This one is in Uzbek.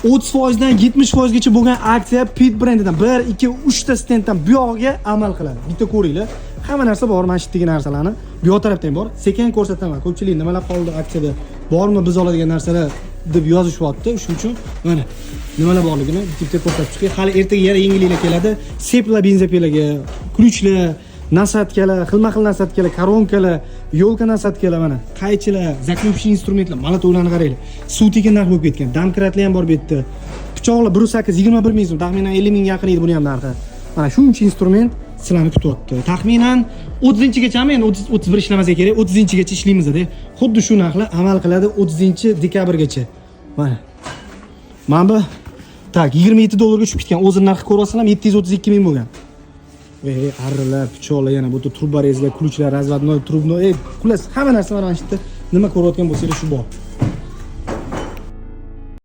30% dan 70% gacha bo'lgan aksiya Pit brendidan 1, 2, 3 ta stenddan bu yog'iga amal qiladi. Bitta ko'ringlar. Hamma narsa bor, mana shu yerga narsalarni bu yoq tarafdan bor. Sekin ko'rsataman. Ko'pchilik nimalar qoldi aksiyada? Bormi biz oladigan narsalar deb yozishyapti. Shuning uchun mana nimalar borligini bitta ko'rsatib chiqay. Hali ertaga yana yangiliklar keladi. Seplar benzopilaga, ключlar, nasatkalar, xilma-xil nasatkalar, koronkalar, yo'lka nasatkalar mana. Qaychilar, zaklupchi instrumentlar, mana to'g'rini qaranglar. Suv tekin narx bo'lib ketgan. Damkratlar ham bor bu yerda. Pichoqlar 1.8 21 ming so'm, taxminan 50 ming yaqin edi buni ham narxi. Mana shuncha instrument sizlarni kutyapti. Taxminan 30-gacha, men 31 ishlamasa kerak, 30-gacha ishlaymiz-da. Xuddi shu narxlar amal qiladi 30-dekabrgacha. Mana. Mana bu tak $27 ga tushib ketgan. O'zi narxi ko'ryapsizlar, 732 ming bo'lgan. Arrilar, pichoqlar, yana bu turborezlar, ключlar, razvodnoy, trubnoy, xullas hamma narsa mana shu yerda nima ko'rayotgan bo'lsangiz shu bor.